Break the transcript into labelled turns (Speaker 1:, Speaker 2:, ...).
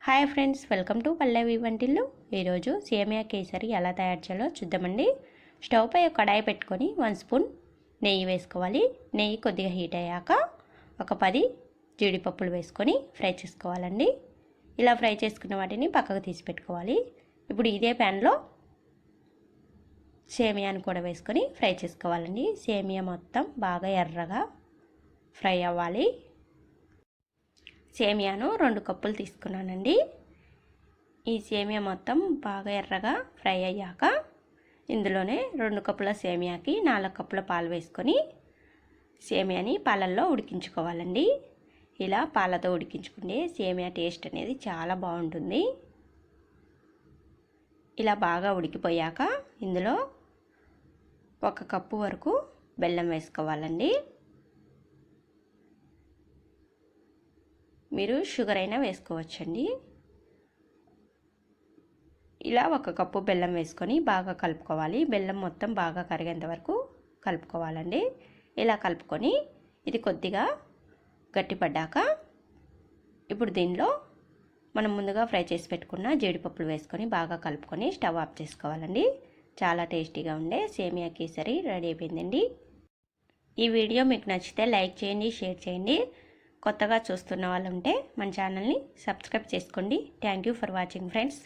Speaker 1: Hi friends, welcome to పల్లవి వంటిల్లు. ఈరోజు సేమియా కేసరి ఎలా తయారు చేయాలో చూద్దామండి. స్టవ్ పై ఒక కడాయి పెట్టుకొని 1 స్పూన్ నెయ్యి వేసుకోవాలి. నెయ్యి కొద్దిగా హీట్ అయ్యాక ఒక 10 జీడిపప్పులు వేసుకొని ఫ్రై చేసుకోవాలండి. ఇలా ఫ్రై చేసుకున్న వాటిని పక్కకు తీసి పెట్టుకోవాలి. ఇప్పుడు ఇదే ప్యాన్లో సేమియాను కూడా వేసుకొని ఫ్రై చేసుకోవాలండి. సేమియా మొత్తం బాగా ఎర్రగా ఫ్రై అవ్వాలి. సేమియాను 2 కప్పులు తీసుకున్నానండి. ఈ సేమియా మొత్తం బాగా ఎర్రగా ఫ్రై అయ్యాక ఇందులోనే 2 కప్పుల సేమియాకి 4 కప్పుల పాలు వేసుకొని సేమియాని పాలల్లో ఉడికించుకోవాలండి. ఇలా పాలతో ఉడికించుకుంటే సేమియా టేస్ట్ అనేది చాలా బాగుంటుంది. ఇలా బాగా ఉడికిపోయాక ఇందులో 1 కప్పు వరకు బెల్లం వేసుకోవాలండి. మీరు షుగర్ అయినా వేసుకోవచ్చండి. ఇలా 1 కప్పు బెల్లం వేసుకొని బాగా కలుపుకోవాలి. బెల్లం మొత్తం బాగా కరిగేంత వరకు కలుపుకోవాలండి. ఇలా కలుపుకొని ఇది కొద్దిగా గట్టిపడ్డాక ఇప్పుడు దీనిలో మనం ముందుగా ఫ్రై చేసి పెట్టుకున్న జీడిపప్పులు వేసుకొని బాగా కలుపుకొని స్టవ్ ఆఫ్ చేసుకోవాలండి. చాలా టేస్టీగా ఉండే సేమియా కేసరి రెడీ అయిపోయిందండి. ఈ వీడియో మీకు నచ్చితే లైక్ చేయండి, షేర్ చేయండి. కొత్తగా చూస్తున్న వాళ్ళు ఉంటే మన ఛానల్ని సబ్స్క్రైబ్ చేసుకోండి. Thank you for watching friends.